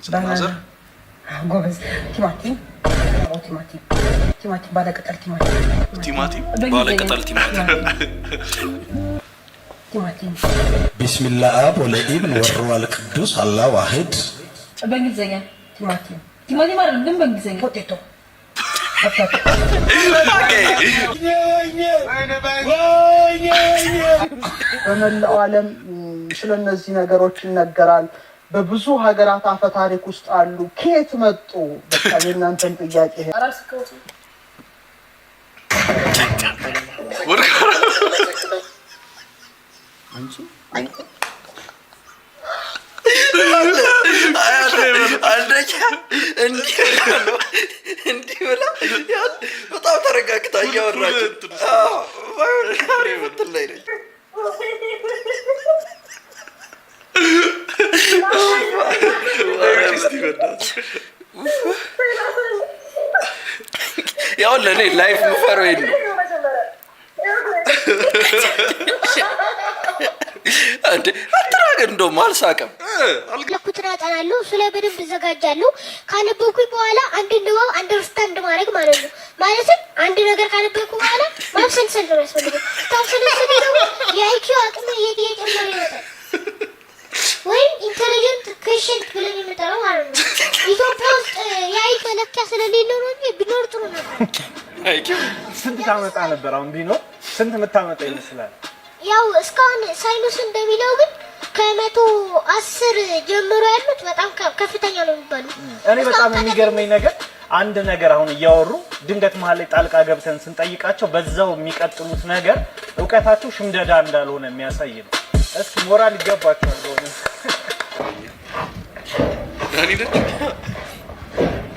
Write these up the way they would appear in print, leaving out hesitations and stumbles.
ዘናዘር ጎበዝ ቲማቲም ባለቅጠል ቲማቲም ባለቅጠል ቲማቲም ቢስሚላህ አብ ወለኢብን ወሩል ቅዱስ አላህ ዋሂድ በእንግሊዘኛ ቲማቲም አይደለም በእንግሊዘኛ ፖቴቶ በመላው ዓለም ስለነዚህ ነገሮች ይነገራል። በብዙ ሀገራት አፈ ታሪክ ውስጥ አሉ። ከየት መጡ? በቃ የእናንተን ጥያቄ በጣም ተረጋግታ እያወራች ያው ለኔ ላይፍ ምፈረው ይሄን አንተ አትራገ እንደውም አልሳቀም አልኩትና አጠናለሁ ስለ በደንብ ተዘጋጃለሁ ካነበብኩኝ በኋላ አንድ ንባብ አንደርስታንድ ማድረግ ማለት ነው ማለትም አንድ ነገር ካነበብኩ በኋላ ማብሰልሰል ነው ያስፈልጋል ታብሰልሰል ነው የአይኪው አቅም እየጨመረ ይመጣል ወይ ኢንተሊጀንት ኩዌስቸን ብለን የምንጠራው ማለት ነው ኢትዮጵያ ውስጥ የአይኪው መለኪያ ስለሌለው ነው እንጂ ቢኖር ጥሩ ነበር አይኪው ስንት ታመጣ ነበር አሁን ቢኖር ስንት መታመጣ ይመስላል ያው እስካሁን ሳይንስ እንደሚለው ግን ከ110 ጀምሮ ያሉት በጣም ከፍተኛ ነው የሚባሉት እኔ በጣም የሚገርመኝ ነገር አንድ ነገር አሁን እያወሩ ድንገት መሀል ላይ ጣልቃ ገብተን ስንጠይቃቸው በዛው የሚቀጥሉት ነገር ዕውቀታቸው ሽምደዳ እንዳልሆነ የሚያሳይ ነው እስኪ ሞራል ይገባቸዋል በሆነ ዳኒ ነች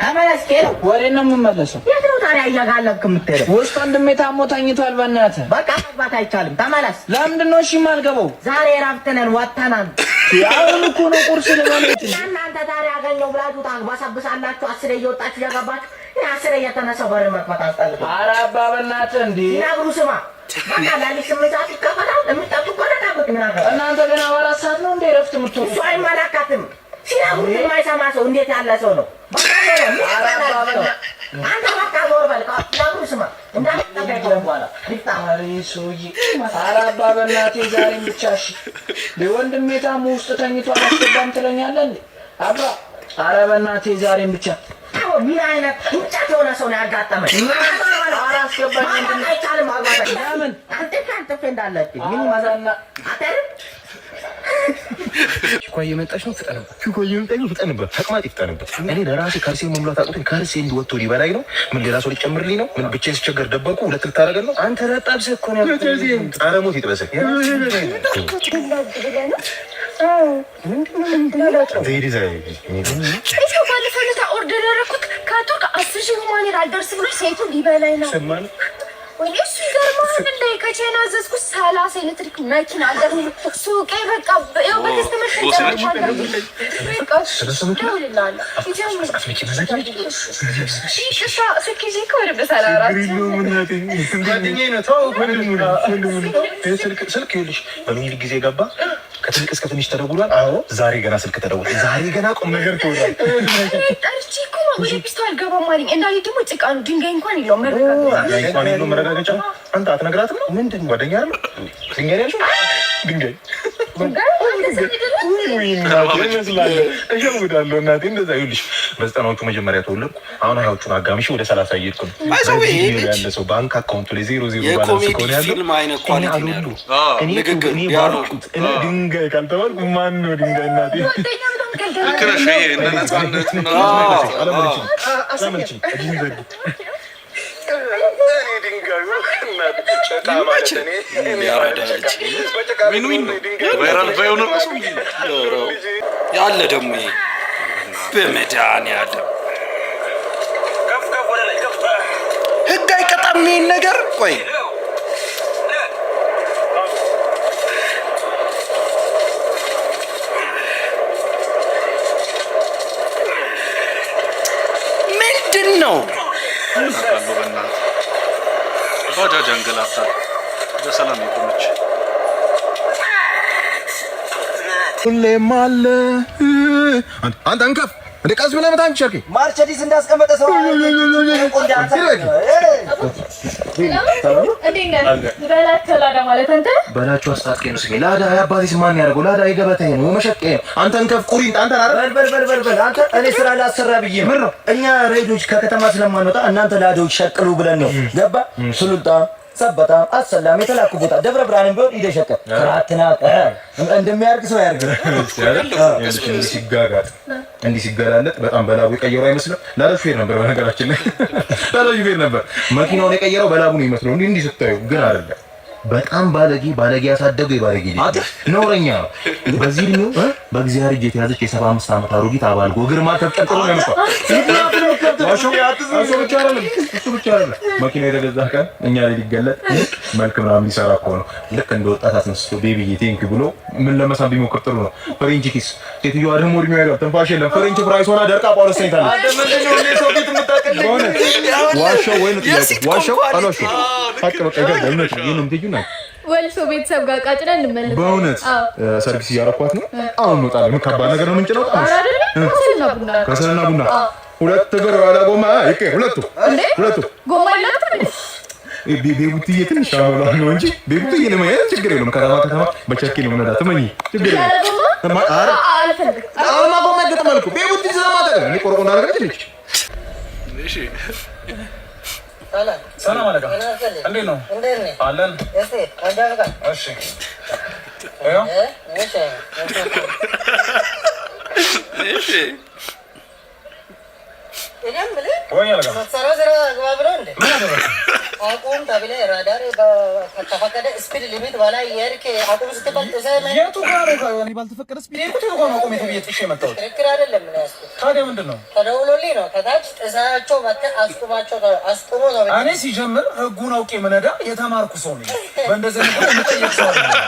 አማላስኬ ወሬ ነው የምመለሰው የትኛው ታዲያ እያጋለብክ የምትሄደው ውስጥ ወንድሜ ታሞ ተኝቷል በእናትህ በቃ መግባት አይቻልም ተመለስ ለምንድን ነው እሺ የማልገባው ዛሬ እረፍትነን ወጥተናል አሁን እኮ ነው ቁርስ ልበሉት እናንተ ታዲያ ያገኘው ብላችሁ ታግባሳብሳላችሁ 10 እየወጣችሁ እየገባችሁ 10 እየተነሳው በር መክፈት አስጠልቶ ኧረ አባ በእናትህ እንዴ ይናግሩ ስማ በቃ ላሊሽ ምዛት ይከፈታል የምትጠብቁ ቆረጣበት ምን አገባ እናንተ ገና 4 ሰዓት ነው እንደ እረፍት የምትወጡ እሱ አይመለከትም ሲናግሩ የማይሰማ ሰው እንዴት ያለ ሰው ነው አንተ በቃ ዞር በል ካላሩ ስማ እንዳትጠጋው በኋላ ሊጣሪ ሶጂ አራባ በእናቴ ዛሬ ብቻሽ ለወንድሜ ታሙ ውስጥ ተኝቶ አስገባም ትለኛለህ እንዴ አባ አረ በእናቴ ዛሬ ብቻ ምን አይነት ውጫት የሆነ ሰው ነው ያጋጠመኝ አራ አስገባኝ እንዴ አይቻልም አግባታ ለምን አንተ ፈንዳለህ ምን ማዛና አተር ችኳይ የመጣሽ ነው ፍጠንበት ተቅማጥ ይፍጠንበት እኔ ለራሴ ከርሴ መሙላት አጥቶኝ ከርሴ እንዲወጥቶ ሊበላይ ነው ምን ሌላ ሰው ሊጨምርልኝ ነው ምን ብቻዬን ስቸገር ደበቁ ሁለት ልታረገን ነው አንተ ረጣብሰህ እኮ ነው ኧረ ሞት ይጥበሰህ ኦርደር ያደረኩት ከቱርክ 10,000 ሁማኔር አልደርስ ብሎ ሴቱ ሊበላይ ነው ወይ እሱ ገርማን እንደ ከቻይና አዘዝኩት 30 ኤሌክትሪክ መኪና አልደረም ሱቄ በቃ ያው በከስተመር ጊዜ ገባ ከትልቅ እስከ ትንሽ ተደውሏል አዎ ዛሬ ገና ስልክ ተደውሏል ዛሬ ገና ቁም ነገር ተወራል ጠርቼ እኮ ነው ወደ ፒስቶል ገባም አለኝ እንዳለ ደግሞ ጭቃ ነው ድንጋይ እንኳን የለውም መረጋገጫ አንተ አትነግራትም ነው ምንድን ጓደኛ አይደል ድንጋይ ያልሽው ድንጋይ እሸውዳለሁ እናቴ እንደዛ ይኸውልሽ በዘጠናዎቹ መጀመሪያ ተወለድኩ አሁን ሀያዎቹን አጋምሼ ወደ 30 እየሄድኩ ነው ያለ ሰው ባንክ አካውንቱ ላይ 00 ባላንስ ከሆነ ያለው እኔ ባልኩት እኔ ድንጋይ ካልተባልኩ ማን ነው ድንጋይ እናቴ ልክነሽ እነ ነፃነት ያለ ደግሞ በመድኃኒዓለም ህግ አይቀጣም ይሄን ነገር ቆይ ምንድን ነው ባጃጅ አንገላታ በሰላም ይቆምች ሁሌም አለ አንተ አንከፍ እንደ ቀስ ብለህ መታም ሸርኪ ማርቸዲስ እንዳስቀመጠ ሰው በላችሁ አስታጥቄ ነው ስሜ ላዳ ያባቴስ ማን ያደርገው ላዳ የገበታዬ ነው መሸቄ አንተን ከፍ ቁሪንጥ አንተን አረ በል አንተ እኔ ስራ ላሰራ ብዬ ነው እኛ ሬዲዮች ከከተማ ስለማንወጣ እናንተ ላዳዎች ሸቅሉ ብለን ነው ገባ ሱሉልጣ ሰበታ አሰላም የተላኩ ቦታ ደብረ ብርሃንም ቢሆን ይደሸቀ ፍራትና እንደሚያርግ ሰው ያርግ ሲጋጋጥ እንዲህ ሲገላለጥ በጣም በላቡ የቀየረው አይመስልም ላዳሹ ፌር ነበር በነገራችን ላይ ላዳሹ ፌር ነበር መኪናውን የቀየረው በላቡ ነው ይመስለው እንዲህ ስታዩ ግን አይደለም በጣም ባለጌ ያሳደገው የባለጌ ልጅ ኖረኛ ነው በዚህ ነው በእግዚአብሔር እጅ የተያዘች የ75 ዓመት አሮጊት አባል ጎግር ማከብ ቀጥሎ ነው ያመጣው እሱ ብቻ አይደለም መኪና የተገዛ ቀን እኛ ላይ ሊገለጥ መልክ ምናምን ሊሰራ እኮ ነው ልክ እንደ ወጣት አስነስቶ ቤቢዬ ቴንክ ብሎ ምን ለመሳብ ቢሞክር ጥሩ ነው ፍሬንች ኪስ ሴትዮዋ ደግሞ እድሜዋ ያለው ትንፋሽ የለም ፍሬንች ፍራይስ ሆና ደርቃ ጳውሎስ ተኝታለች ዋሻው ወይ ነው ዋሻው አሏሻው ሀቅ በቃ ይገርም እውነት ነው ይሄንም ትይዩ ነው ወልሶ ቤተሰብ ጋር ቃጭለን እንመለስ በእውነት ሰርቪስ እያረኳት ነው አሁን እንወጣለን ምን ከባድ ነገር ነው የምንጭነው ከሰልና ቡና ሁለት እግር ያለ ጎማ ይቄ ሁለቱ ጎማ የላትም ቤቡትዬ ትንሽ አመላ ነው እንጂ ቤቡትዬ ለማየት ችግር የለውም ከተማ በቸርኪ ነው መነዳ ተመኝ ችግር የለውም አሁን ጎማ ገጠመልኩ ቤቡትዬ ስለማታ ነው ቆርቆና ነገር ትንሽ እሺ ሰላም አለቃ እንዴት ነው አለን እሺ እሺ ወይ አለቃ አቁም ተብለህ ራዳር ከተፈቀደ ስፒድ ሊሚት በላይ የሄድክ አቁም ስትባል የቱ ጋር ነው ባልተፈቀደ ስፒድ የቱ ጋር ነው አቁም የተብዬ ጥሼ መጣሁት ትክክል አይደለም ምን ያስኩት ታዲያ ምንድን ነው ተደውሎልኝ ነው ከታች ጥሳቸው መጥተህ አስቁሞ ነው እኔ ሲጀምር ህጉን አውቄ ምነዳ የተማርኩ ሰው ነኝ በእንደዚህ ነገር የምጠየቅ ሰው አይደለሁም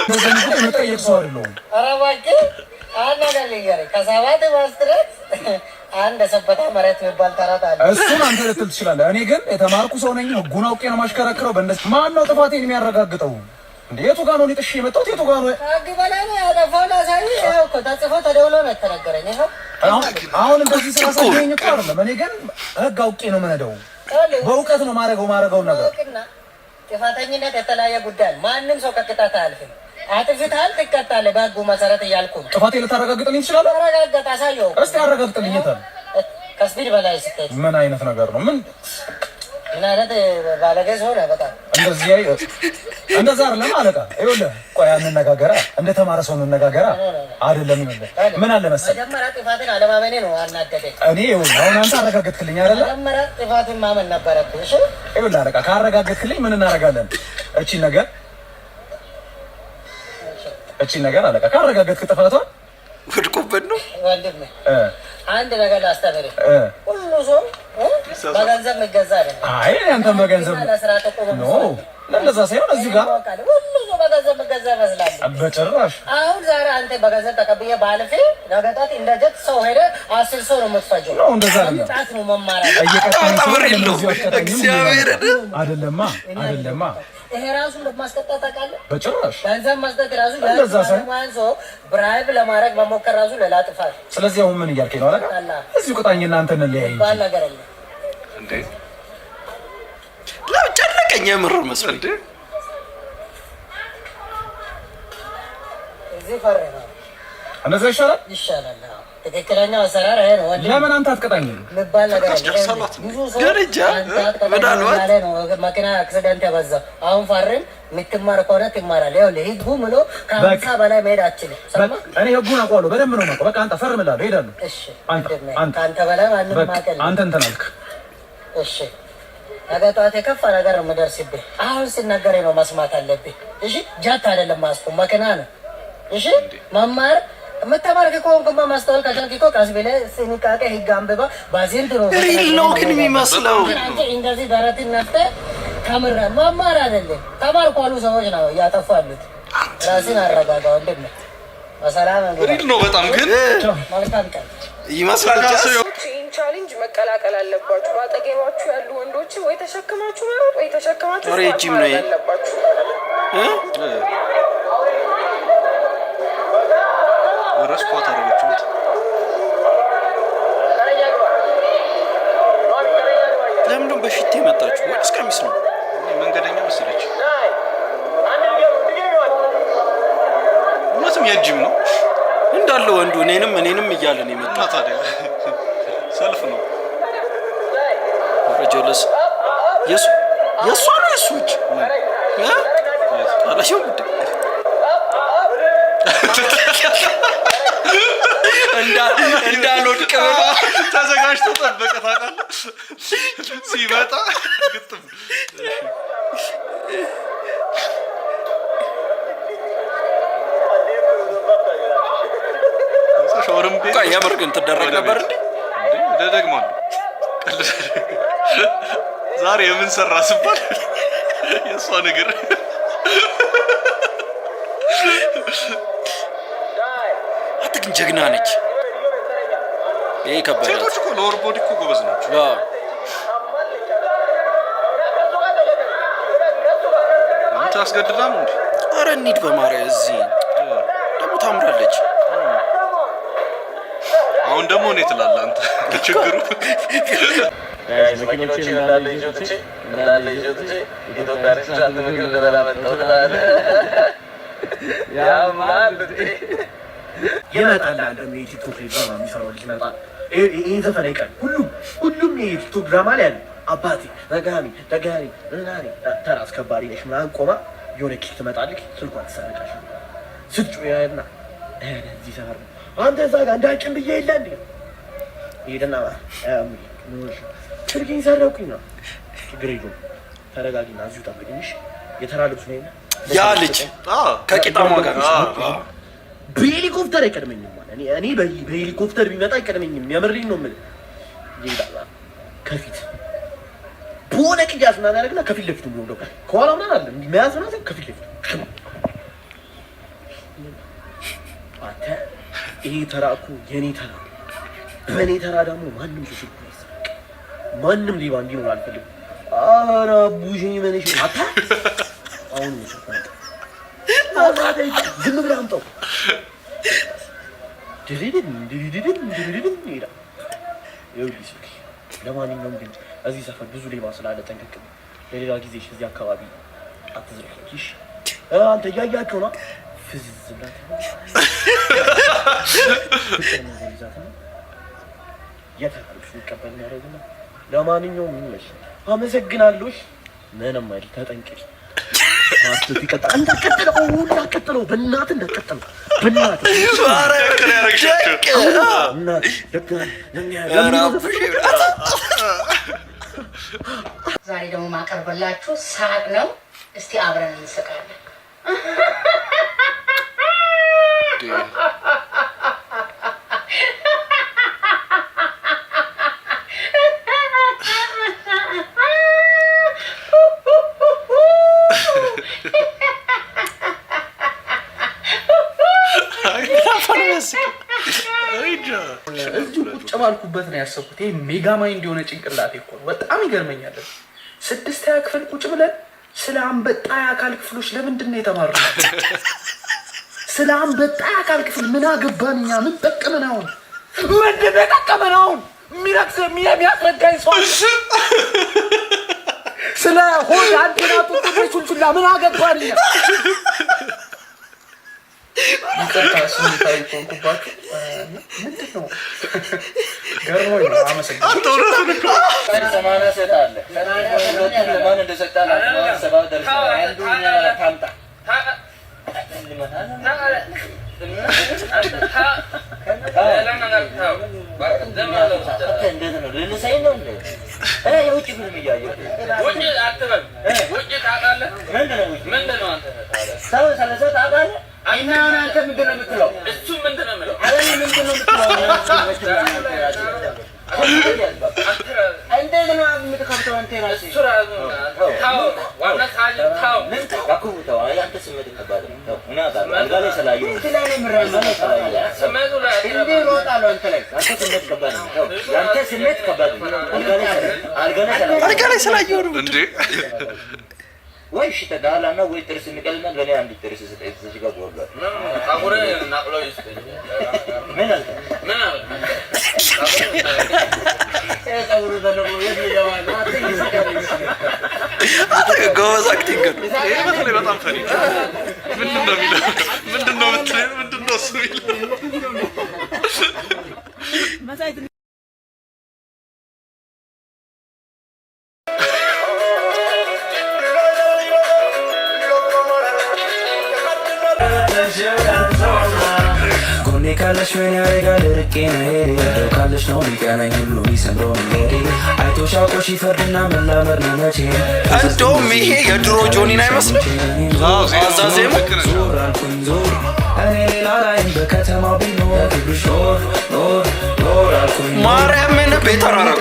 በእንደዚህ ነገር የምጠየቅ ሰው አይደለሁም ኧረ እባክህ አናዳልኝ ጋር ከሰባት ማስትረት አንድ ሰበታ መሬት የሚባል ተረት አለ። እሱን አንተ ልትል ትችላለህ። እኔ ግን የተማርኩ ሰው ነኝ። ህጉን አውቄ ነው ማሽከረክረው። በእንደዚህ ማን ነው ጥፋቴን የሚያረጋግጠው? እንዴ የቱ ጋር ነው ጥሼ የመጣሁት? የቱ ጋር ነው ህግ በላይ ነው ያጠፋው? ላሳይህ። ይኸው እኮ ተጽፎ ተደውሎ ነው የተነገረኝ። ይኸው አሁን እንደዚህ ስላሳየኝ እኮ አይደለም። እኔ ግን ህግ አውቄ ነው የምነዳው። በእውቀት ነው ማረገውን ነገር። ጥፋተኝነት የተለያየ ጉዳይ። ማንም ሰው ከቅጣት አያልፍም። አጥፍተሃል ትቀጣለህ በህጉ መሰረት እያልኩ ነው። ጥፋቴን ልታረጋግጥልኝ ትችላለህ? አረጋግጥ፣ አሳየው። እስቲ አረጋግጥልኝ። ከስፒድ በላይ ስትሄድ ምን አይነት ነገር ነው? ምን አይነት ባለጌ ሰው ነህ? በጣም እንደዛ አይደለም አለቃ። ይኸውልህ ቆይ እንነጋገራ፣ እንደተማረ ሰው እንነጋገራ። አይደለም ይኸውልህ ምን አለ መሰለህ መጀመሪያ ጥፋትን አለማመኔ ነው አናደደኝ። እኔ ይኸውልህ አሁን አንተ አረጋግጥክልኝ አይደለ? መጀመሪያ ጥፋትን ማመን ነበረብህ። እሺ ይኸውልህ አለቃ ካረጋግጥክልኝ ምን እናደርጋለን? እቺ ነገር አለቃ ካረጋገጥክ ጥፋቷን ወድቆበት ነው ወንድሜ። አንድ ነገር ላስተምርህ። ሁሉ ሰው በገንዘብ የሚገዛ አይደለም። አይ አንተ በገንዘብ ነው ለዛ ሳይሆን እዚህ ጋር ሁሉ ሰው በገንዘብ የሚገዛ ይመስላል። በጭራሽ። አሁን ዛሬ አንተ በገንዘብ ተቀብዬ ባልፌ ነገ ጠዋት እንደ ጀት ሰው ሄደህ 10 ሰው ነው የምትፈጀው። ነው እንደዛ አይደለም። ጣት ነው መማራት አይደለማ ይሄ ራሱ ለማስቀጣት ታውቃለህ? በጭራሽ ገንዘብ መስጠት ራሱ ለማንሶ ብራይብ ለማድረግ መሞከር ራሱ ሌላ ጥፋት። ስለዚህ አሁን ምን እያልከኝ ነው? አለቃ እዚሁ ቅጣኝና አንተ እንለያይ ባል ነገር አለ እንዴ? ለጨነቀኝ የምር መስሎኝ እንዴ? እዚህ ፈረ ነው እንደዛ ይሻላል። ይሻላል። ትክክለኛው አሰራር ይሄ ነው። ለምን አንተ አትቀጣኝም? ምባል ነገር ብዙ ሰው ደረጃ ምናልባት ነው መኪና አክሲደንት ያበዛው። አሁን ፈርም የምትማር ከሆነ ትማራለህ። ይኸውልህ ህጉ ብሎ ከ50 በላይ መሄድ አትችልም። እኔ ህጉን አውቀዋለሁ በደንብ ነው የማውቀው። በቃ አንተ ፈርምላለሁ እሄዳለሁ። እሺ አንተ በላይ ማንም ማቀል አንተ እንትን አልክ። እሺ ነገ ጠዋት የከፋ ነገር ነው የምደርስብህ። አሁን ሲነገረኝ ነው መስማት አለብህ። እሺ ጃት አይደለም ማስቆም መኪና ነው። እሺ መማር መተማር ከሆንኩማ ማስተዋል ከቻልክ እኮ ቀስ ብለህ ጥንቃቄ ህግ አንብበህ ባዚንት ነው ነው ግን የሚመስለው እንደዚህ ደረትን ነፍተህ ተምረህ መማር አይደለም። ተማርኩ አሉ ሰዎች ነው እያጠፉ ያሉት። ራስን አረጋጋ ወንድም። በሰላም ነው በጣም ግን መልካም ቀን ይመስላል። ይህን ቻሌንጅ መቀላቀል አለባችሁ። በአጠገባችሁ ያሉ ወንዶችን ወይ ተሸክማችሁ መሮጥ ወይ ተሸክማችሁ አለባችሁ። ረስኳት አደረገችሁት። እኔንም እያለ ነው የመጣው። ታዲያ ሰልፍ ነው ረጀለስ የሷ ነው የሱች አላሽው እንዳልወድቅ ብሎ ተዘጋጅቶ ጠበቀ። ታውቃለህ ሲመጣ ግጥም ሾርም ቤት የምር ግን ትደረግ ነበር እንዴ? ደግማለሁ ዛሬ የምን ሰራ ስባል የእሷ ነገር አትግን ጀግና ነች። ይሄ ከበደ ሴቶች እኮ ሎወር ቦዲ እኮ ጎበዝ ናቸው። አንተ አስገድዳም እንዴ? ኧረ እንሂድ በማርያም። እዚህ ደግሞ ታምራለች። አሁን ደግሞ እኔ ትላለህ አንተ ችግሩ መኪኖችን እንዳለ ይዞትቼ ኢትዮጵያ ሬስቶራንት ምግብ ልበላ መጣሁ ትላለህ። ያማል ይመጣል አንተም የቲክቶክ ላይ ድራማ የሚሰራው ልጅ ይመጣል። ይሄ ዘፈን አይቀር ሁሉም የቲክቶክ ድራማ ላይ ያለ አባቴ ደጋሚ እናኔ ተራ አስከባሪ ነሽ ምናምን ቆማ የሆነ ኪክ ትመጣልክ ስልኳን ትሰረቃሽ ስትጮህ ያና እዚህ ሰፈር ነው አንተ እዛ ጋር እንዳጭን ብዬ የለ እንዴ ይሄድና ስልኬን ሰረቁኝ ነው። ችግር የለውም ተረጋጊና እዚሁ ጠብቅኝሽ። የተራ ልብስ ነው ያ ልጅ ከቂጣማ ጋር በሄሊኮፕተር አይቀድመኝም ማለት እኔ በሄሊኮፕተር ቢመጣ አይቀድመኝም። የምሬን ነው የምልህ። ይሄዳል ከፊት በሆነ ቅያስ ምናምን ያደርግና ከፊት ለፊቱ የሚወደው ከኋላ ምናምን አለ የሚያዝ ምናምን ከፊት ለፊቱ አንተ ይሄ ተራ እኮ የኔ ተራ በእኔ ተራ ደግሞ ማንም ሽሽግ ማንም ሌባ እንዲኖር አልፈልግም። ኧረ ቡሽኝ መንሽ አታ አሁን ነው ዝም ብለህ አምጣው ድሪድን ይላል። ይኸውልሽ ለማንኛውም ግን እዚህ ሰፈር ብዙ ሌባ ስላለ ጠንቀቅ። ለሌላ ጊዜ እዚህ አካባቢ አትዝረክሽ። አንተ እያያቸው ነው ፍዝዝ ብላት የተባልሽ ይቀበል ያደርግና ለማንኛውም ምን ይመሽ አመሰግናለሁ። ምንም አይደል ተጠንቀቂ። አስተት ይቀጣ እንዳቀጥለው በእናትህ እንዳቀጥለው በእናትህ ዛሬ ደግሞ ማቀርበላችሁ ሳቅ ነው። እስቲ አብረን እንስቃለን። እዚሁ ቁጭ ባልኩበት ነው ያሰብኩት። ይሄ ሜጋ ማይንድ የሆነ ጭንቅላቴ እኮ ነው። በጣም ይገርመኛል። 6ኛ ክፍል ቁጭ ብለን ስለ አንበጣ የአካል ክፍሎች ለምንድን ነው የተማርነው? ስለ አንበጣ የአካል ክፍል ምን አገባን እኛ? ምን ጠቀመን? አሁን ምንድን ነው የጠቀመን? አሁን የሚያስረዳኝ ሰው ስለ ሆድ አንቴና ጡት ሱልሱላ ምን አገባን እኛ? ይቅርታ ስሜታዊ ኮንኩባችሁ። ምንድን ነው ገርሞኝ ነው። አመሰግናለሁ። ሰማንያ ሴት አለ ለማን እንደሰጣል ሰባው ደርሶ አንዱኛ ታምጣ አንተ ምንድን ነው የምትለው? እሱ ምንድን ነው የምለው? ምንድን ነው የምትለው? እንዴት ነው የምትከብተው? አንተ ራስህ ተው ዋና ሳጅ ተው ተው አንተ ስሜት ከባድ ነው። እና አልጋ ላይ ስላየሁ እንትን ላይ ምራል ማለት ነው። ስሜቱ ላይ እንዴ ሮጣለሁ አንተ ላይ አንተ ስሜት ከባድ ነው። ተው አንተ ስሜት ከባድ ነው። አልጋ ላይ ስላየሁ እንዴ ወይ እሺ ተጋላና ወይ ጥርስ ንቀልና ለኔ አንድ ጥርስ ስጠኝ። እዚህ ጋር ወርዷል። አሁን እናቅለው ይስጠኝ። ምን አለ ታውሩ ደረው የዲያዋና ጎበዝ አክቲንግ ነው። ይሄ በተለይ በጣም ፈኒ ምንድነው የሚለው? ምንድነው እሱ የሚለው? ካለሽ ምን ያደርጋል ርቄ መሄድ ያለው ካለሽ ነው ሊቀናኝ ሁሉ ሊሰምረው መንገዴ አይቶሽ አውቆሽ ይፈርድና መላመድ ነው መቼ እንደውም ይሄ የድሮ ጆኒን አይመስልም? አዛዜሙ ዞር አልኩኝ ዞር እኔ ሌላ ላይም በከተማው ቢኖር ክብርሽ ኖር አልኩኝ ማርያምን ቤት አራራቁ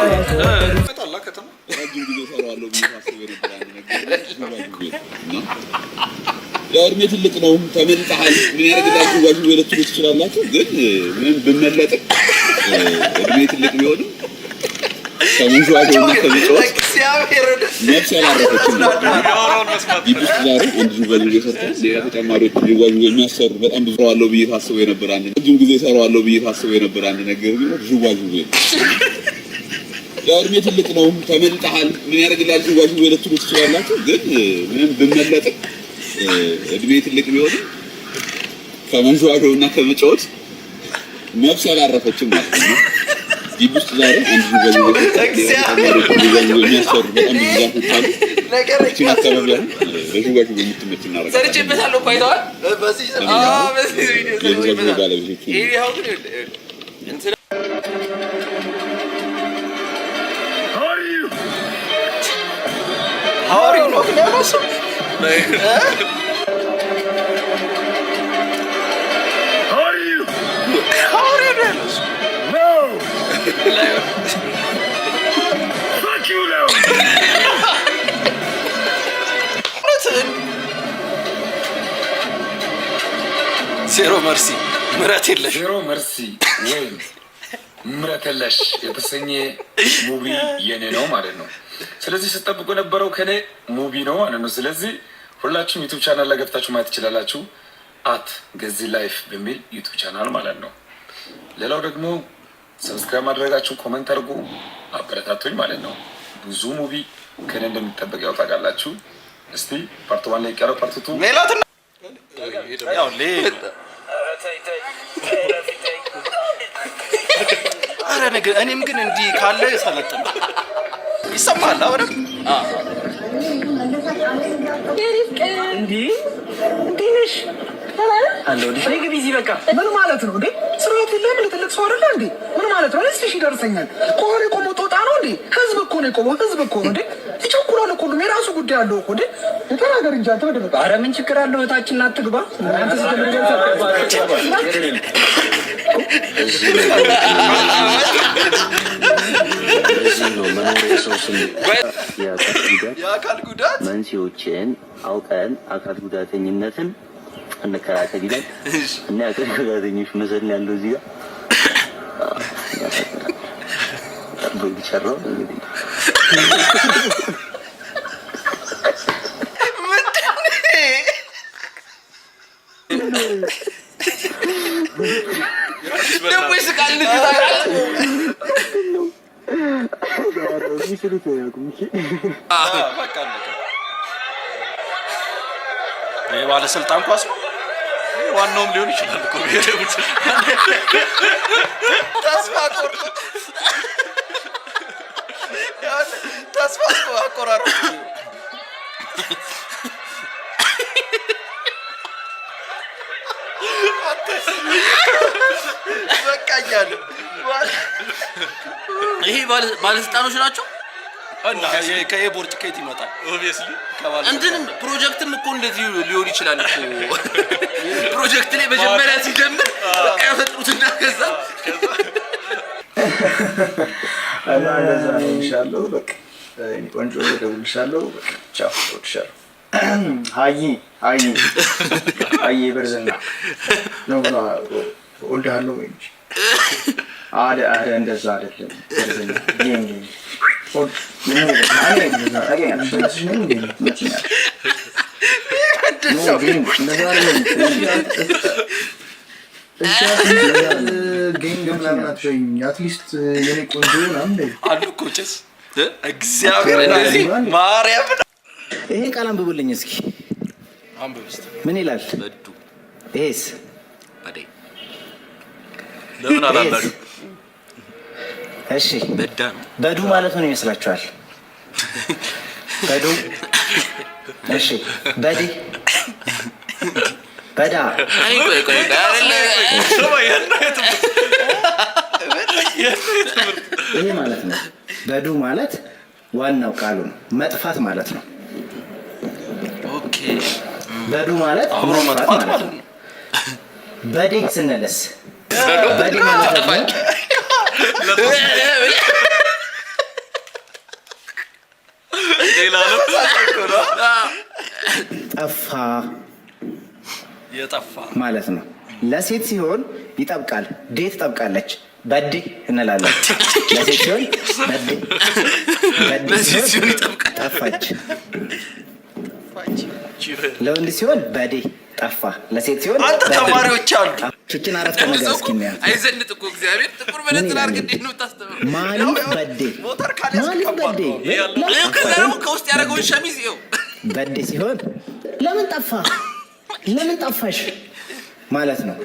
እድሜ ትልቅ ነው ተመልጠሃል ምን ያደርግላችሁ ዋጁ ወለቱ ትችላላችሁ ግን ምን ብመለጥ እድሜ ትልቅ ቢሆንም ከመንዟቸው ከመጮት እግዚአብሔር ነፍስ ያላረፈችው ይብስ ዛሬ አንድ ጁባሉ የሰርተው ሌላ ተጨማሪዎች ጁባሉ የሚያሰሩ በጣም ብዙ አለው ብዬ ታስበው የነበር አንድ ረጅም ጊዜ ሰራዋለሁ ብዬ ታስበው የነበር አንድ ነገር ቢኖር ጁባሉ እድሜ ትልቅ ነው ተመልጠሃል ምን ያደርግላችሁ ዋጁ ወለቱ ትችላላችሁ ግን ምን ብመለጥ እድሜ ትልቅ ቢሆንም ከመንዟቸውና ከመጮት ነፍስ ያላረፈችው ማለት ነው። ይብስ ዛሬ አንድ ጁባሉ የሚያሰሩ በጣም ብዙ ዛፎች አሉ። ነገሮችን አካባቢያን በጁባሉ የምትመች እናደርጋለን። ሰርቼበታለሁ እኮ አይተዋል። በዚህ የጁባሉ ባለቤቶች ይሄው ግን እንትን ሀዋሪው ነው ግን ያራሱ ዜሮ መርሲ ምረት የለሽ ዜሮ መርሲ ወይም ምረት የለሽ የተሰኘ ሙቪ የኔ ነው ማለት ነው። ስለዚህ ስጠብቁ የነበረው ከኔ ሙቪ ነው ማለት ነው። ስለዚህ ሁላችሁም ዩቲዩብ ቻናል ላይ ገብታችሁ ማየት ትችላላችሁ። ገዚ ላይፍ በሚል ዩቲዩብ ቻናል ማለት ነው። ሌላው ደግሞ ሰብስክራይብ ማድረጋችሁ ኮሜንት አድርጉ፣ አበረታቱኝ ማለት ነው። ብዙ ሙቪ ከኔ እንደሚጠበቅ ያው ታውቃላችሁ። እስቲ ፓርት 1 ላይ ቀረው ፓርት 2 ሜላትና ያው አረ ነገር እኔም ግን እንዲህ ካለ ሰለጥን ይሰማል አሁንም እንዴ ነሽ አለው ልጅ ቢዚ በቃ ምን ማለት ነው እንዴ? ስራው የለም ለትልቅ ሰው አይደለ እንዴ? ምን ማለት ነው? እስቲ ይደርሰኛል። ቆሬ ቆሞ ጦጣ ነው እንዴ? ህዝብ እኮ ነው ቆሞ ህዝብ እኮ ነው እንዴ? ይቸኩራል እኮ ነው የራሱ ጉዳይ አለው እኮ እንዴ? ተናገር እንጂ አንተ ወደ በቃ። ኧረ ምን ችግር አለው? እታችን አትግባ አንተ ስትመረገ የአካል ጉዳት መንስኤዎችን አውቀን አካል ጉዳተኝነትን እንከላከል ይላል እና የአካል ጉዳተኞች መሰል ያለው እዚህ ጋር በሚሰራው እንግዲህ ደግሞ ይስቃል ልጅ የባለስልጣን ኳስ ነው። ዋናውም ሊሆን ይችላል እኮ ተስፋ ቆርጦ ተስፋ አቆራረጡ በቃ እያለ ይሄ ባለስልጣኖች ናቸው እና ከየቦርጭ ከየት ይመጣል? ኦብቪየስሊ እንትንም ፕሮጀክትም እኮ እንደዚህ ሊሆን ይችላል እኮ ፕሮጀክት ላይ መጀመሪያ ሲጀምር በቃ ያፈጥሩትና ከዛ እንደዛ ነው ኢንሻአላህ። በቃ ቆንጆ ደውልሻለሁ። በቃ ቻው ወጥሻለሁ። አይ በርዘና ነው ወልዳለሁ ወይ አደ እንደዛ አይደለም በርዘና ጌም አትሊስት የኔ ቆንጆ ምናምን አሉ እኮ ጭስ እግዚአብሔር እንደዚህ ማርያም ይሄን ቃል አንብቡልኝ እስኪ። አንብብ እስኪ ምን ይላል? በዱ ኤስ በዴ ለምን አላላችሁ? እሺ በዱ ማለት ምን ይመስላችኋል? በዱ እሺ በዲ በዳ ይሄ ማለት ነው። በዱ ማለት ዋናው ቃሉ ነው፣ መጥፋት ማለት ነው። ኦኬ በዱ ማለት አብሮ መጥፋት ማለት ነው። በዲ ስንልስ በዲ ማለት ደግሞ ሌላ ነው ጠፋ የጠፋ ማለት ነው። ለሴት ሲሆን ይጠብቃል፣ ዴት ትጠብቃለች፣ በዲ እንላለን። ለሴት ሲሆን በዲ ሲሆን ጠፋች። ለወንድ ሲሆን በዲ ጠፋ፣ ለሴት ሲሆን አንተ ተማሪዎች አሉ ችችን አረፍተ ነገር እስኪ እናያት። አይዘንጥ እኮ እግዚአብሔር ጥቁር መነጽር አድርገህ እንዴት ነው የምታስተምረው? ማሊፍ በዲ ማሊፍ በዲ ከውስጥ ያደረገውን ሸሚዝ ይኸው በዲ ሲሆን ለምን ጠፋ ለምን ጠፋሽ ማለት ነው።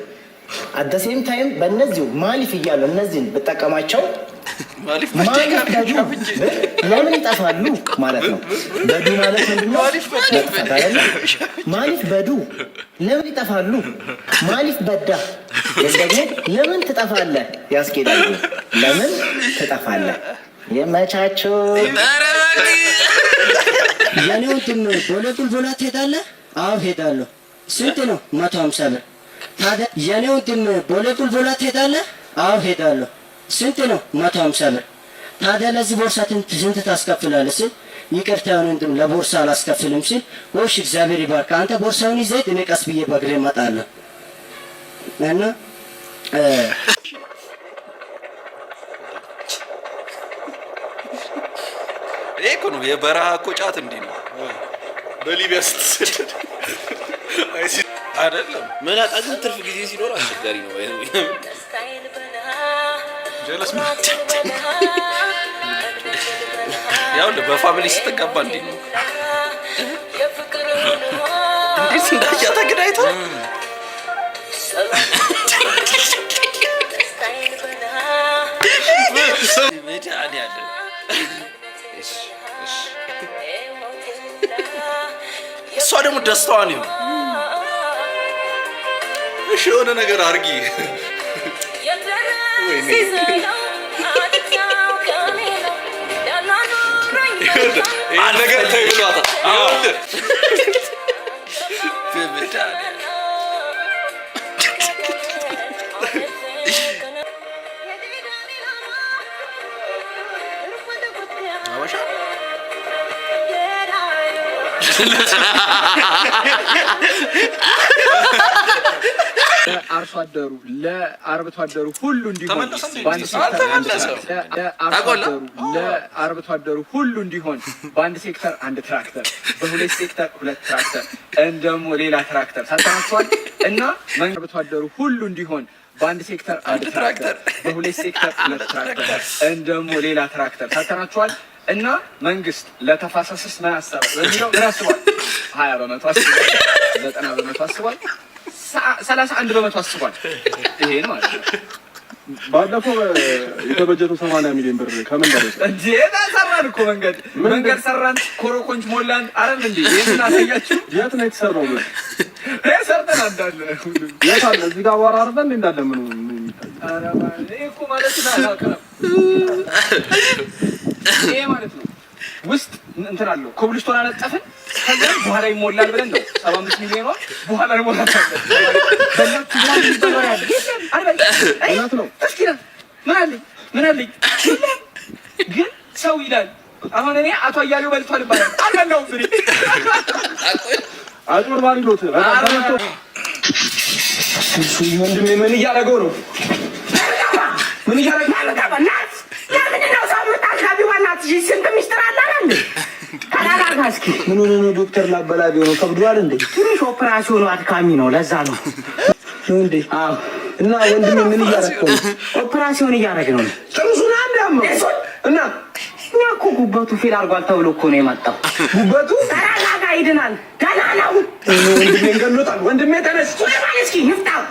አት ሴም ታይም በእነዚሁ ማሊፍ እያሉ እነዚህን ብጠቀማቸው ማሊፍ ለምን ይጠፋሉ ማለት ነው። በዱ ማለት ምንድነው? ማሊፍ በዱ ለምን ይጠፋሉ? ማሊፍ በዳ ደግሞ ለምን ትጠፋለህ ያስኬዳሉ። ለምን ትጠፋለህ የመቻቸው የኔ ወንድም ቦሌ ትሄዳለህ? አዎ ሄዳለሁ። ስንት ነው? 150 ብር። ታዲያ የኔ ወንድም ቦሌ ትሄዳለህ? አዎ ሄዳለሁ። ስንት ነው? 150 ብር። ታዲያ ለዚህ ቦርሳ ስንት ታስከፍላለህ ስል ይቅርታ ወንድም ለቦርሳ አላስከፍልም ሲል ወሽ እግዚአብሔር ይባርክ አንተ ቦርሳውን ይዘህ እኔ ቀስ ብዬ በእግሬ እመጣለሁ እና ይሄ እኮ ነው የበረሃ እኮ ጫት እንዲህ ነው። በሊቢያ ስትሰደድ አይደለም ምን አጣግም ትርፍ ጊዜ ሲኖር አስቸጋሪ ነው። ጀለስ ያው በፋሚሊ ስትገባ እንዲህ ነው። እንዴት እንዳያ ተገናኝተው እሷ ደግሞ ደስታዋ ነው። እሺ የሆነ ነገር አድርጊ። ይሄን ነገር ተይሏታ አርሶ አደሩ ለአርብቶ አደሩ ሁሉ እንዲሆን ለአርብቶ አደሩ ሁሉ እንዲሆን በአንድ ሴክተር አንድ ትራክተር፣ በሁለት ሴክተር ሁለት ትራክተር እንደሞ ሌላ ትራክተር ሳታውቋል እና አርብቶ አደሩ ሁሉ እንዲሆን በአንድ ሴክተር አንድ ትራክተር፣ በሁለት ሴክተር ሁለት ትራክተር እንደሞ ሌላ ትራክተር ሳታውቋል እና መንግስት ለተፋሰስስ ምን አሰበ በሚለው አስቧል። 20 በመቶ አስቧል፣ 90 በመቶ አስቧል፣ 31 በመቶ አስቧል። ይሄን ማለት ነው። ባለፈው የተበጀተው 80 ሚሊዮን ብር ከምን ደረሰ እንዴ? ሰራን እኮ መንገድ ሰራን፣ ኮረኮንች ሞላን። አረን እንዴ ይሄን አሳያችሁ። የት ነው የተሰራው? ሰርተን አንዳለ የት አለ? እዚህ ጋር አዋራ አይደል እንዳለ ምን የሚታይ አራማ እኮ ማለት ነው። አላውቅም ይሄ ማለት ነው። ውስጥ እንትን አለው ኮብልስቶን አነጠፍን። ከዛ በኋላ ይሞላል ብለን ነው 75 ሚሊዮን ነው በኋላ ይሞላል። እውነት ነው። እስኪ ምን አለኝ ግን ሰው ይላል። አሁን እኔ አቶ አያሌው በልቷል ይባላል። አልበላውም ፍሪ አጭበርባሪ ሎት እሱ ወንድሜ ምን እያደረገው ነው? ምን እያደረገው ናት? ለምን ነው ሰው ታካቢ ዋናት ስንት ሚስጥር አለ አይደል? ታላላካ እስኪ ምን ሆነ ነው ዶክተር ላበላቢ ነው ከብዷል እንዴ? ትንሽ ኦፕራሲዮኑ አድካሚ ነው ለዛ ነው እንዴ? አዎ። እና ወንድሜ ምን እያደረገው ነው? ኦፕራሲዮን እያደረገ ነው። ጥርሱን አንዳም እና እኛ እኮ ጉበቱ ፌል አድርጓል ተብሎ እኮ ነው የመጣው። ጉበቱ ታላላካ ይድናል። ገና ነው ወንድሜን ገሎታል። ወንድሜ ተነስ። እስኪ ይፍታው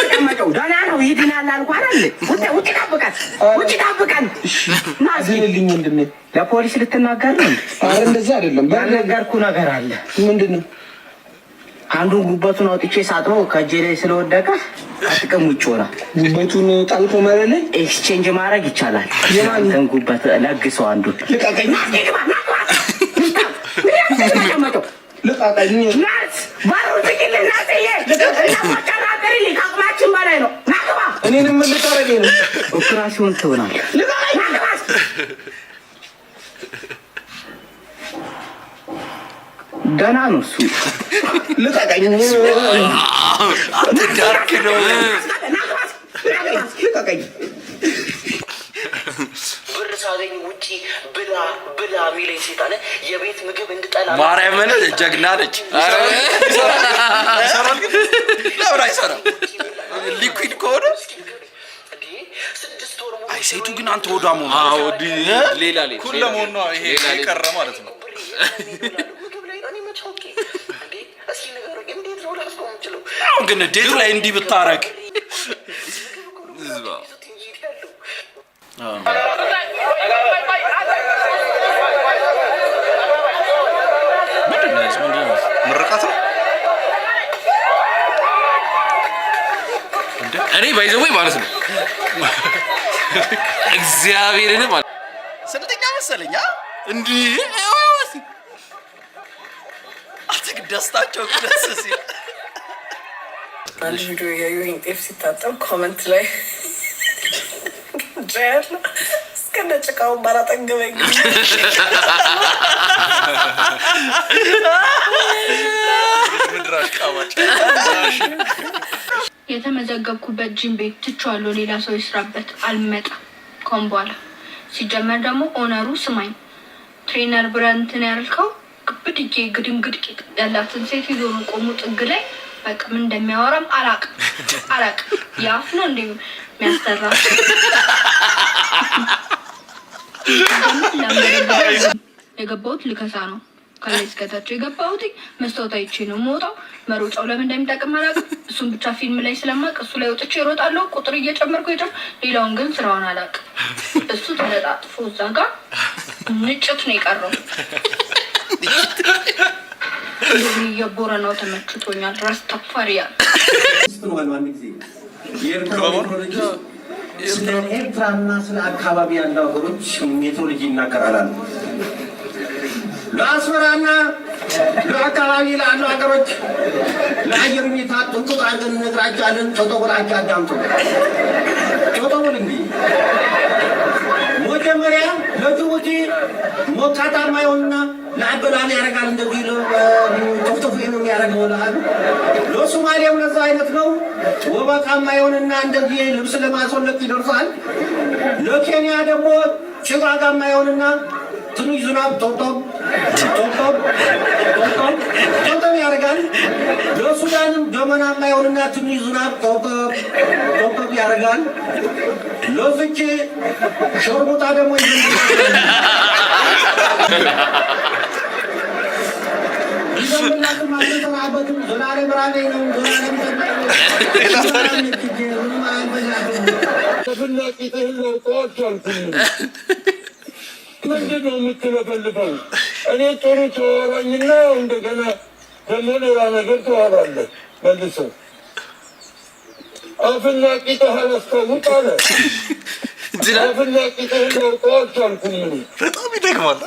ተቀመጠው ደህና ነው ይድናል አልኩህ አይደል? ውጭ ጠብቀን ናዝልልኝ ወንድሜ። ለፖሊስ ልትናገር ነው? ኧረ እንደዛ አይደለም። ያልነገርኩህ ነገር አለ። ምንድን ነው? አንዱን ጉበቱን አውጥቼ ሳጥበው ከእጄ ላይ ስለወደቀ ከጥቅም ውጭ ሆነ። ጉበቱን ጣልቆ ማለት ላይ ኤክስቼንጅ ማድረግ ይቻላል። የማንን ጉበት ለግሰው አንዱን ልቀቀኝ። ልቀቀኝ። ከአቅማችን በላይ ነው። እኔንም ምን ልታረገኝ ነው? ኦፕራሲዮን ትሆናለህ። ገና ነው እሱ። ልቀቀኝ። ዳርክ ነው። ልቀቀኝ። ብር ሳገኝ ውጪ ብላ የሚለኝ ሴጣን የቤት ምግብ እንድጠላ ማርያምን ጀግና ነች። ለምን አይሰራም? ሊኩዊድ ከሆነ አይ ሴቱ ግን አንተ ወዷ መሆን ሌላ ኩል ለመሆን ነው። ይሄ ቀረ ማለት ነው። አሁን ግን ዴት ላይ እንዲህ ብታረግ ምርቃት ነው። እኔ ባይዘው ማለት ነው እግዚአብሔርን ማለት ስንተኛ መሰለኝ እንዲህ አትክ ደስታቸው ደስ ሲል አንድ ቪዲዮ ያዩኝ ጤፍ ሲታጠብ ኮመንት ላይ ጃያለ እስከነ ጭቃውን ባላጠገበኝ ምድራሽ ቃዋጭ የተመዘገብኩበት ጂም ቤት ትቼዋለሁ። ሌላ ሰው ይስራበት አልመጣም ከሆነ በኋላ ሲጀመር ደግሞ ኦነሩ ስማኝ ትሬነር ብረንትን ያልከው ግብድጄ ግድንግድ ቂጥ ያላትን ሴት ይዞ ነው ቆሙ ጥግ ላይ በቃ ምን እንደሚያወራም አላቅም። ያፍ ነው እንዴ የሚያስተራ የገባሁት ልከሳ ነው። ከላይ እስከታች የገባሁት መስታወት አይቼ ነው የምወጣው። መሮጫው ለምን እንደሚጠቅም አላውቅም። እሱን ብቻ ፊልም ላይ ስለማውቅ እሱ ላይ ወጥቼ እሮጣለሁ። ቁጥር እየጨመርኩ ሌላውን ግን ስራውን አላውቅም። እሱ ተለጣጥፎ እዛ ጋር ንጭት ነው የቀረው። የቦረናው ተመችቶኛል። ራስ ተፋሪያ ስለ ኤርትራና ስለ አካባቢ ያለው ሀገሮች ሜትሮሎጂ ይናገራል። ለአስመራና ለአካባቢ ላሉ ሀገሮች ለአየር ሁኔታ ጥንቁቅ አድርገን እንነግራቸዋለን። ቶቶብላቸው አዳምጡ። ቶቶብል እንዲህ መጀመሪያ ለጅቡቲ ሞቃታማ ይሆንና ለአበላል ያደርጋል። እንደዚህ ቶፍቶፍ ነው የሚያደርገው ላሉ ለሶማሌም ለዛ አይነት ነው። ወበቃማ ይሆንና እንደዚህ ልብስ ለማስወለቅ ይደርሳል። ለኬንያ ደግሞ ጭጋጋማ ይሆንና ትንሽ ዝናብ ቶፕቶፕ ያደርጋል። ለሱዳንም ደመናማ ይሆንና ትንሽ ዝናብ ቶፕቶፕ ያደርጋል። ለፍቼ ሸርሙጣ ደግሞ ይዘምናትማለተናበትም ዘላለም ራኔ ነው። ዘላለም ተፍላቂትህን ለውጠዋች አልኩኝ። ምንድን ነው የምትለፈልፈው? እኔ ጥሩ ተዋራኝና እንደገና ደግሞ ሌላ ነገር ተዋራለህ መልሰው። አፍና ቂጥህ አላስታውቅ አለ። አፍና ቂጥህን ለውጠዋች አልኩኝ። በጣም ይደግማል።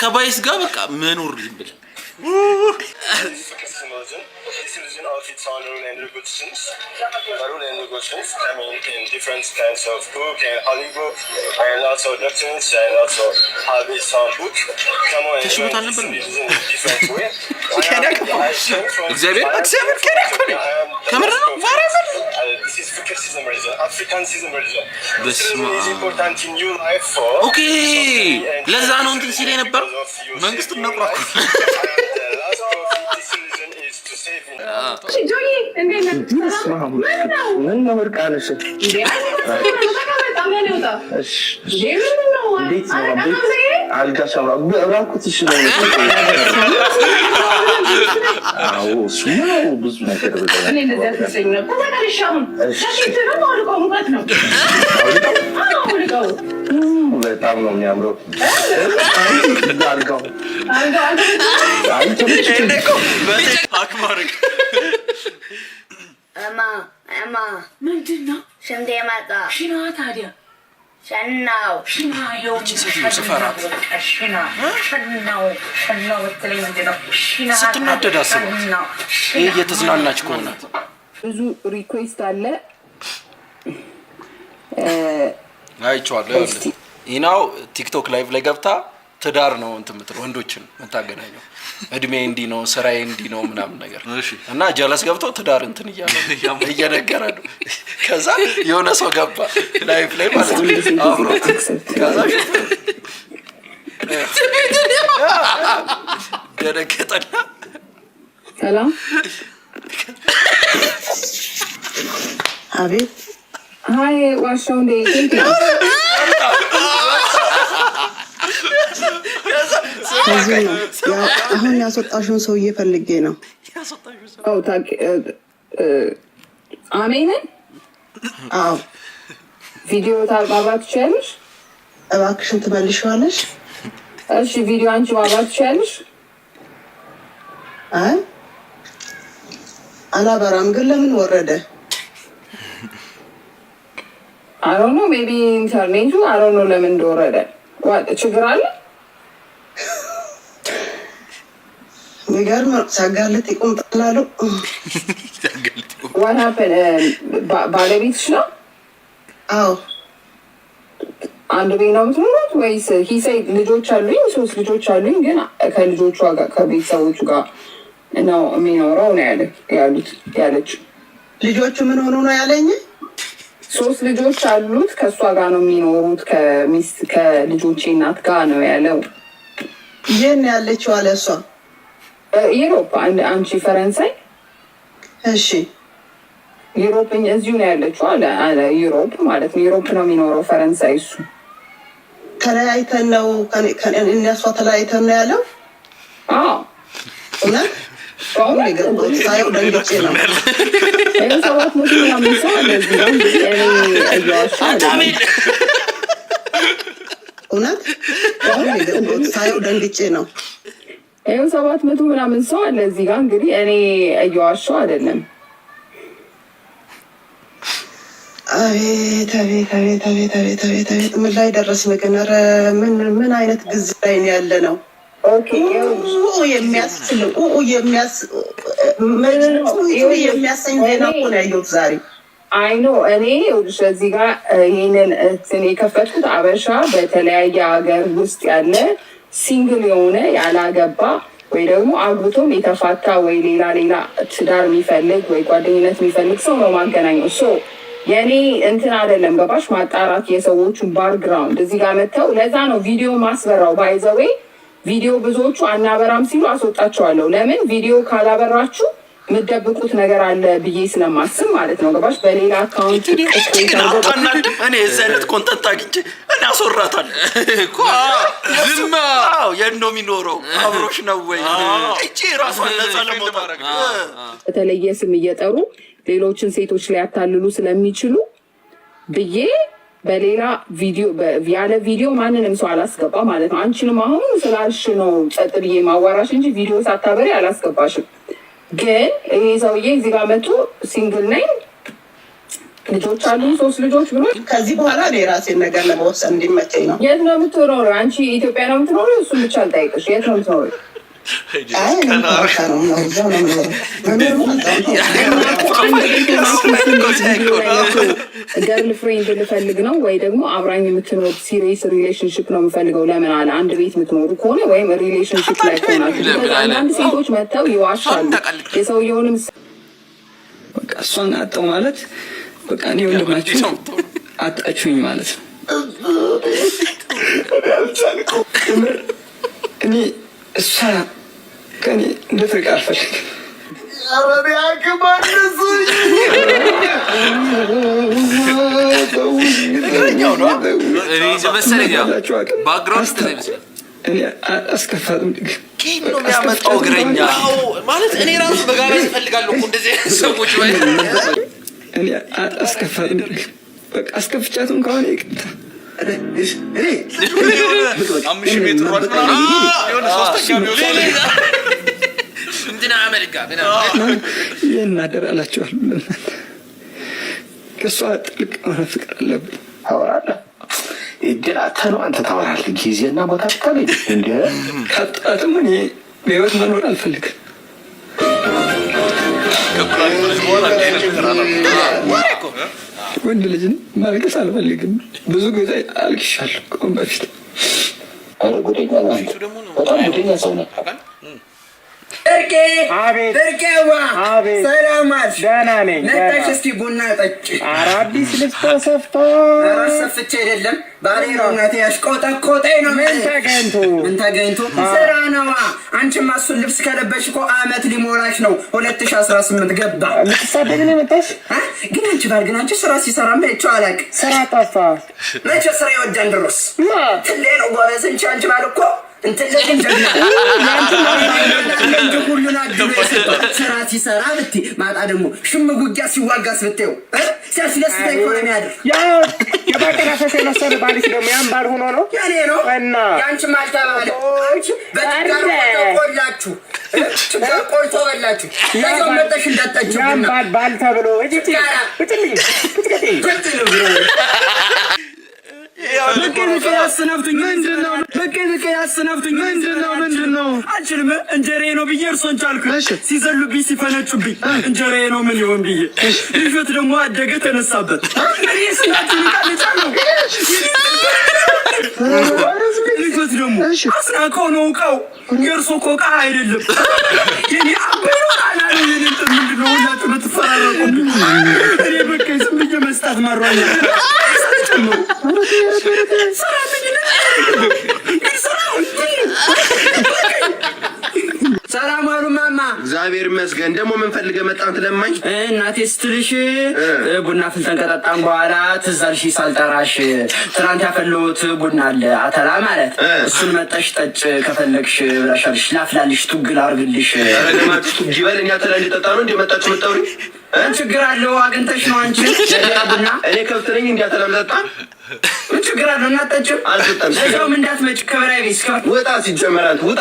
ከባይስ ጋር በቃ መኖር ዝም ብለህ outfits on Rule and Regulations. Rule and Regulations come in different kinds of book and holy book and also doctrines and also habits on book. Come on, in different way. This is Fikrsism religion, Africanism religion. This is important in your life for. Okay, ለዛ ነው እንትን ሲል የነበረው መንግስት ነቁራኩ ምን ነው እርቃነሽ? እንዴት ነው ቤት አልጋ ሻወር እራቁትሽ ነው? አዎ እሱ ነው ብዙ ነገር እኔ እንደዚያ ተሰኝ ነው ተቀርሻውን ከፊት ነው አልቆም ሙቀት ነው በጣም ነው የሚያምረው አልጋው አክማርክ እማ ምንድን ነው ሽንቴ መጣ ሽናዋ ታዲያ ሸናው ሽናው ስፈራት ስትናደድ አስበው ይህ እየተዝናናች ከሆነ ብዙ ሪኩዌስት አለ አይቼዋለሁ ይናው ቲክቶክ ላይቭ ላይ ገብታ ትዳር ነው እንትን የምትለው ወንዶችን የምታገናኘው እድሜ እንዲህ ነው ስራዬ እንዲህ ነው ምናምን ነገር እና ጀለስ ገብተው ትዳር እንትን እየነገረ ነው ከዛ የሆነ ሰው ገባ ላይቭ ላይ ማለት ነው አብሮት ከዛ ደረገጠና ሰላም አቤት ሃይ ዋሻው እንደ አሁን ያስወጣሽውን ሰውዬ ፈልጌ ነው። አሜንን? አዎ። ቪዲዮ ማብራት ትችያለሽ? እባክሽን ትመልሺዋለሽ? እሺ ቪዲዮ አንቺ ማብራት ትችያለሽ? አይ አላበራም፣ ግን ለምን ወረደ? I don't know, maybe ኢንተርኔቱ I don't know ለምን እንደወረደ ችግር አለ? የሚገርም ሳጋልጥ ይቆምጣላሉ። What happened? ባለቤትሽ ነው? አዎ። አንድ ቤት ነው የምትኖሩት ወይስ? he said ልጆች አሉኝ 3 ልጆች አሉኝ ግን ከልጆቿ ጋር ከቤተሰቦቹ ጋር ነው የሚኖረው ነው ያለች። ልጆቹ ምን ሆኖ ነው ያለኝ? 3 ልጆች አሉት ከእሷ ጋር ነው የሚኖሩት ከልጆቼ እናት ጋር ነው ያለው። የት ነው ያለችው አለ እሷ? ዩሮፕ። አንቺ ፈረንሳይ? እሺ ዩሮፕ እዚሁ ነው ያለችው አለ ዩሮፕ ማለት ነው። ዩሮፕ ነው የሚኖረው ፈረንሳይ። እሱ ተለያይተን ነው እነሷ ተለያይተን ነው ያለው? አዎ እውነት ሳየው ደንግጬ ነው። 700 ምናምን ሰው አለ እዚህ ጋር እንግዲህ እኔ እውነት ሳየው ደንግጬ ነው። 700 ምናምን ሰው አለ እዚህ ጋር እንግዲህ እኔ እየዋሸሁ አይደለም። አቤት አቤት አቤት አቤት አቤት አቤት አቤት ምን ላይ ደረስን ግን? ኧረ ምን አይነት ጊዜ ላይ ነው ያለ ነው? የሚያሰኝ ዜና እኮ ነው ያየሁት ዛሬ። አይ ኖ እኔ እዚህ ጋር ይህንን እንትን የከፈትኩት አበሻ በተለያየ ሀገር ውስጥ ያለ ሲንግል የሆነ ያላገባ ወይ ደግሞ አግብቶም የተፋታ ወይ ሌላ ትዳር የሚፈልግ ወይ ጓደኝነት የሚፈልግ ሰው ነው ማገናኘው። ሶ የኔ እንትን አይደለም ገባሽ? ማጣራት የሰዎቹን ባክግራውንድ እዚህ ጋር መጥተው ለዛ ነው ቪዲዮ ማስበራው። ባይዘዌ ቪዲዮ ብዙዎቹ አናበራም ሲሉ አስወጣቸዋለሁ። ለምን ቪዲዮ ካላበራችሁ የምትደብቁት ነገር አለ ብዬ ስለማስብ ማለት ነው ገባሽ? በሌላ አካውንት እኔ የዚህ አይነት ኮንተንት አግኝቼ እኔ አስወራታለሁ እኮ ዝም የት ነው የሚኖረው አብሮሽ ነው ወይ እቺ ራሷን ነፃ ለመውጣት በተለየ ስም እየጠሩ ሌሎችን ሴቶች ላይ ያታልሉ ስለሚችሉ ብዬ በሌላ ቪዲዮ ያለ ቪዲዮ ማንንም ሰው አላስገባ ማለት ነው። አንቺንም አሁን ስላልሽ ነው ጸጥ ብዬ ማዋራሽ እንጂ ቪዲዮ ሳታበሪ አላስገባሽም። ግን ይሄ ሰውዬ እዚህ ጋር መጥቶ ሲንግል ነኝ ልጆች አሉ 3 ልጆች ብሎ ከዚህ በኋላ የራሴን ነገር ለመወሰን እንዲመቸኝ ነው። የት ነው የምትኖረው? አንቺ ኢትዮጵያ ነው የምትኖረው? እሱን ብቻ አልጠይቅሽ። የት ነው የምትኖረው? ገርል ፍሬንድ ልፈልግ ነው ወይ ደግሞ አብራኝ የምትኖር ሲሪየስ ሪሌሽንሽፕ ነው የምፈልገው። ለምን አለ አንድ ቤት የምትኖሩ ከሆነ ወይም ሪሌሽንሽፕ ላይ ከሆናችሁ አንዳንድ ሴቶች መጥተው ይዋሻሉ። የሰውየውንም በቃ እሷን አጣው ማለት በቃ እኔ ወንድማችሁ አጣችሁኝ ማለት ነው። እኔ እሷ ከኔ እንድትርቅ አልፈልግም። ነው እኔ መሰለኝ ባክግራውንድ ተዘይመስል እኔ አስከፋትም ኪን ነው የሚያመጣው እግረኛ ማለት እኔ ራሱ በጋራ እፈልጋለሁ እኮ እንደዚህ ሰዎች ወይ እኔ አስከፋትም በቃ አስከፍቻትም ከሆነ ይቅርታ አምሽ ሜትር ወጥና የሆነ ሶስተኛ ቢሆን እንትና አመልካ የናደር አላችኋለሁ ከሷ ጥልቅ የሆነ ፍቅር አለብኝ ታወራለህ እድል አተህ ነው አንተ ታወራለህ ጊዜና ቦታ ብታገኝ እንደ ካጣትም እኔ በህይወት መኖር አልፈልግም ወንድ ልጅን ማልቀስ አልፈልግም ብዙ ጊዜ አልቅሻለሁ ከአሁን በፊት ኧረ ጉደኛ ነው በጣም ጉደኛ ሰው ነው እርቄ እርቄዋ ሰላም አልሽ ደህና ነኝ ነጣሽ እስኪ ቡና ጠጪ ኧረ አዲስ ልብስ ተሰፍቶ ኧረ ሰፍቼ አይደለም ባሌ ነው እናቴ ያሽቆጠቆጠኝ ነው ምን ተገኝቶ ስራ ነዋ አንቺማ እሱን ልብስ ከለበሽ እኮ አመት ሊሞላሽ ነው 2018 ገባ ልትሳደግ ነው የመጣሽ ግን አንቺ ስራ ሲሰራ መቼው አላውቅም ስራ ጠፋ መቼ ስራ ይወዳን ድሮስ ትሌ ነው ጎበዝ አንቺ ባል እኮ እንትን ለግን ጀግና ሁሉን አድሎ የሰጠው ስራ ሲሰራ ብትይ ማጣ ደግሞ ሽምቅ ውጊያ ሲዋጋስ ብትይው ሲያስደስታ ኢኮኖሚ ያድር የባቄላ ፈሰ መሰለ ባልሽ ደግሞ ያን ባል ሆኖ ነው ያኔ ነው እና ያንቺ ማልተባለ በትጋር ቆላችሁ ቆልቶ በላችሁ ለዛው መጣሽ እንዳጣችሁ ያን ባል ተብሎ እጅ ምንድነው አንቺንም እንጀራዬ ነው ብዬ እርሶን ቻልኩ ሲዘሉብኝ ሲፈነጩብኝ እንጀራዬ ነው ምን ይሆን ብዬ ልጆት ደግሞ አደገ ተነሳበት ልጆት ደግሞ አስናቀው ነው እቃው የእርሶ እኮ እቃ አይደለም የኔ አባይ ነው አላለ የኔንት ምንድነው ሁላችሁ ምትፈራረቁብኝ እኔ በቃ ዝም ብዬ መስጣት ማሯኛ ሰላም አሉ ማማ እግዚአብሔር ይመስገን ደግሞ ምን ፈልገህ መጣህ ትለማኝ እናቴ ስትልሽ ቡና ፍልተን ከጠጣን በኋላ ትዝ አልሽኝ ሳልጠራሽ ትናንት ያፈለሁት ቡና አለ አተላ ማለት እሱን መጠሽ ጠጭ ከፈለግሽ ብለሻልሽ ላፍላልሽ ቱግል አርግልሽ ለማት ቱግ ይበል እኛ ተላ እንዲጠጣ ነው እንደመጣችሁ መጣውሪ ችግር አለው አግኝተሽ ነው አንቺ ቡና እኔ ከብት ነኝ እንዲያተላ መጣ ችግር አለው እናጠጭም አልጠጣም ለዛውም እንዳትመጭ ከበላይ ቢስ ወጣ ሲጀመራል ውጣ